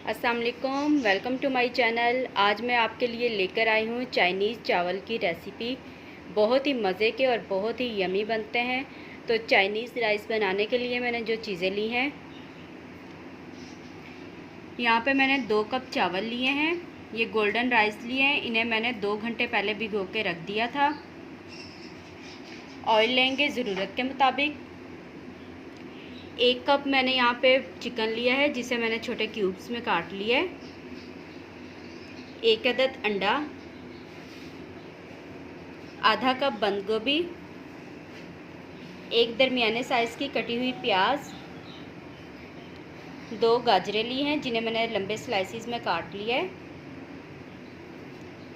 अस्सलाम वालेकुम, welcome to my channel. आज मैं आपके लिए लेकर आई हूँ चाइनीज़ चावल की रेसिपी। बहुत ही मज़े के और बहुत ही यमी बनते हैं। तो चाइनीज़ राइस बनाने के लिए मैंने जो चीज़ें ली हैं, यहाँ पे मैंने 2 कप चावल लिए हैं। ये गोल्डन राइस लिए हैं, इन्हें मैंने 2 घंटे पहले भिगो के रख दिया था। ऑयल लेंगे ज़रूरत के मुताबिक। 1 कप मैंने यहाँ पे चिकन लिया है, जिसे मैंने छोटे क्यूब्स में काट लिया है। 1 अदद अंडा, आधा कप बंद गोभी, 1 दरमियाने साइज़ की कटी हुई प्याज, 2 गाजरें ली हैं जिन्हें मैंने लंबे स्लाइसिस में काट लिया है।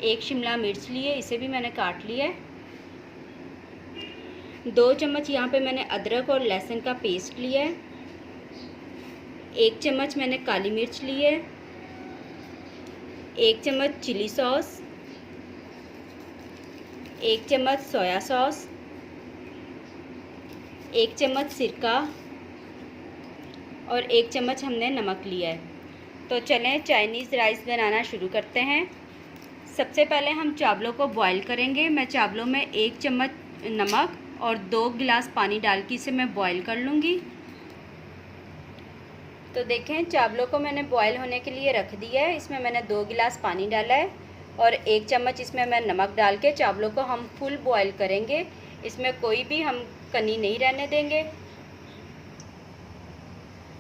1 शिमला मिर्च ली है, इसे भी मैंने काट लिया है। 2 चम्मच यहाँ पे मैंने अदरक और लहसुन का पेस्ट लिया है। 1 चम्मच मैंने काली मिर्च ली है। 1 चम्मच चिली सॉस, 1 चम्मच सोया सॉस, 1 चम्मच सिरका और 1 चम्मच हमने नमक लिया है। तो चलें चाइनीज़ राइस बनाना शुरू करते हैं। सबसे पहले हम चावलों को बॉईल करेंगे। मैं चावलों में 1 चम्मच नमक और 2 गिलास पानी डाल के इसे मैं बॉईल कर लूँगी। तो देखें, चावलों को मैंने बॉईल होने के लिए रख दिया है। इसमें मैंने 2 गिलास पानी डाला है और 1 चम्मच इसमें मैं नमक डाल के चावलों को हम फुल बॉईल करेंगे। इसमें कोई भी हम कनी नहीं रहने देंगे।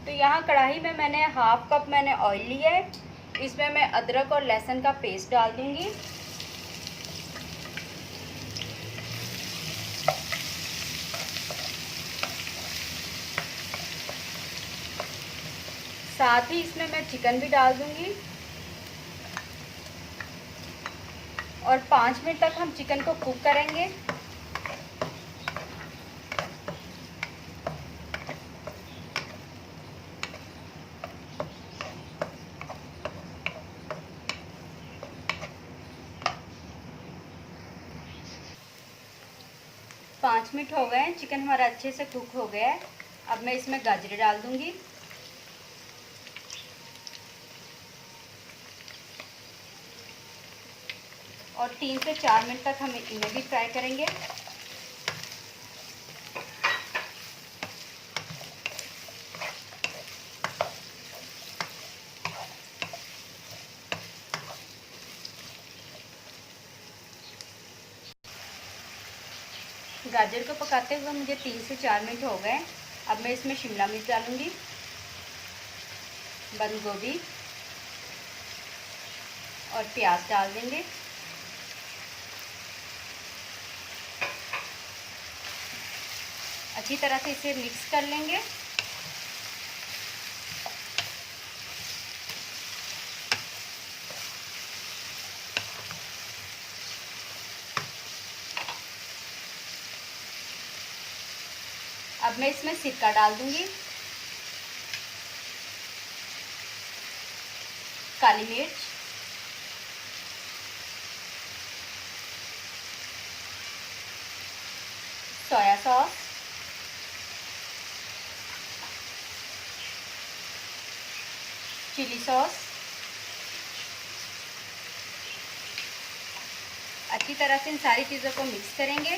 तो यहाँ कढ़ाई में मैंने हाफ कप मैंने ऑयल लिया है। इसमें मैं अदरक और लहसुन का पेस्ट डाल दूँगी। साथ ही इसमें मैं चिकन भी डाल दूँगी और 5 मिनट तक हम चिकन को कुक करेंगे। पाँच मिनट हो गए हैं, चिकन हमारा अच्छे से कुक हो गया है। अब मैं इसमें गाजरें डाल दूँगी और 3 से 4 मिनट तक हम इन्हें भी फ्राई करेंगे। गाजर को पकाते हुए मुझे 3 से 4 मिनट हो गए। अब मैं इसमें शिमला मिर्च डालूँगी, बंद गोभी और प्याज डाल देंगे। अच्छी तरह से इसे मिक्स कर लेंगे। अब मैं इसमें सिरका डाल दूँगी, काली मिर्च, सोया सॉस, चिली सॉस। अच्छी तरह से इन सारी चीज़ों को मिक्स करेंगे।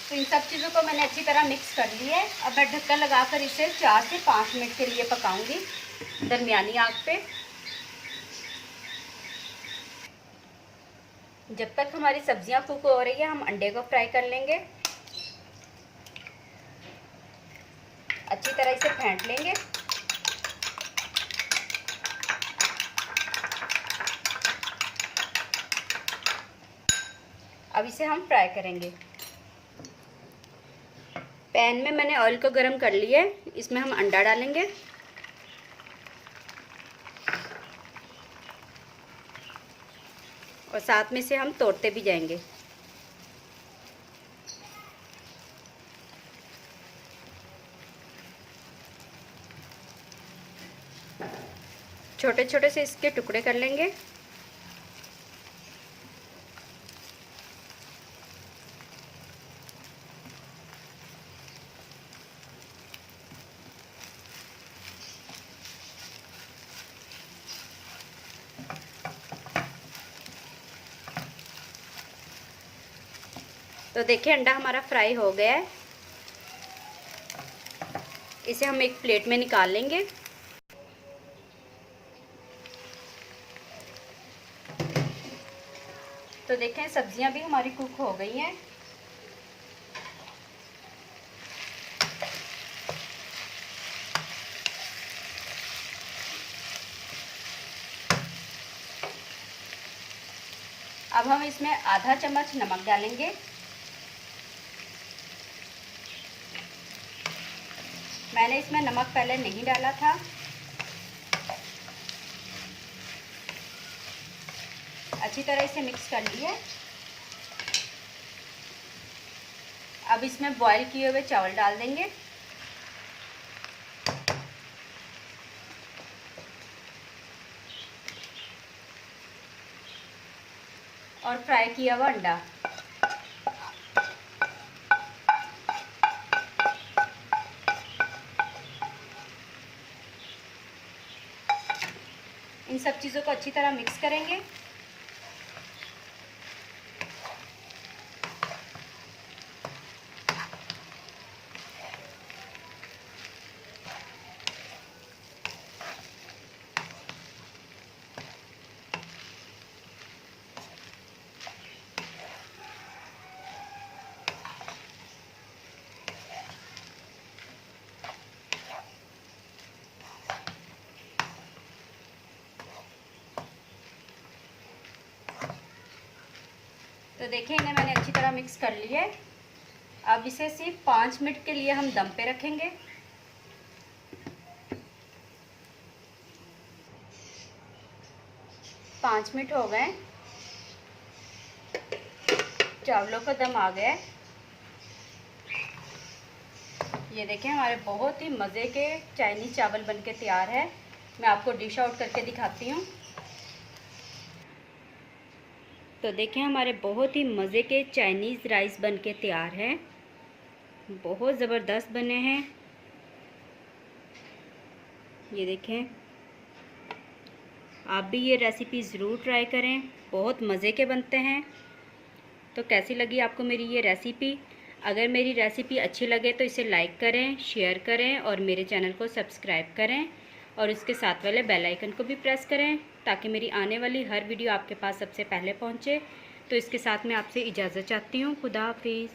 तो इन सब चीज़ों को मैंने अच्छी तरह मिक्स कर लिया है। अब मैं ढक्कन लगाकर इसे 4 से 5 मिनट के लिए पकाऊंगी दरमियानी आंच पे। जब तक हमारी सब्जियां कुक हो रही है, हम अंडे को फ्राई कर लेंगे। अच्छी तरह इसे फेंट लेंगे। अब इसे हम फ्राई करेंगे। पैन में मैंने ऑयल को गरम कर लिया है, इसमें हम अंडा डालेंगे और साथ में से हम तोड़ते भी जाएंगे। छोटे छोटे से इसके टुकड़े कर लेंगे। तो देखिए अंडा हमारा फ्राई हो गया है। इसे हम एक प्लेट में निकाल लेंगे। तो देखें सब्जियां भी हमारी कुक हो गई हैं। अब हम इसमें आधा चम्मच नमक डालेंगे। मैंने इसमें नमक पहले नहीं डाला था। अच्छी तरह इसे मिक्स कर लिया। अब इसमें बॉईल किए हुए चावल डाल देंगे। और फ्राई किया हुआ अंडा। इन सब चीज़ों को अच्छी तरह मिक्स करेंगे। तो देखिए इन्हें मैंने अच्छी तरह मिक्स कर लिया है। अब इसे सिर्फ 5 मिनट के लिए हम दम पे रखेंगे। पाँच मिनट हो गए, चावलों का दम आ गया है। ये देखें हमारे बहुत ही मज़े के चाइनीज़ चावल बनके तैयार है। मैं आपको डिश आउट करके दिखाती हूँ। तो देखें हमारे बहुत ही मज़े के चाइनीज़ राइस बनके तैयार है। बहुत ज़बरदस्त बने हैं। ये देखें, आप भी ये रेसिपी ज़रूर ट्राई करें, बहुत मज़े के बनते हैं। तो कैसी लगी आपको मेरी ये रेसिपी? अगर मेरी रेसिपी अच्छी लगे तो इसे लाइक करें, शेयर करें और मेरे चैनल को सब्सक्राइब करें और उसके साथ वाले बेल आइकन को भी प्रेस करें ताकि मेरी आने वाली हर वीडियो आपके पास सबसे पहले पहुंचे। तो इसके साथ मैं आपसे इजाज़त चाहती हूँ। खुदा हाफिज़।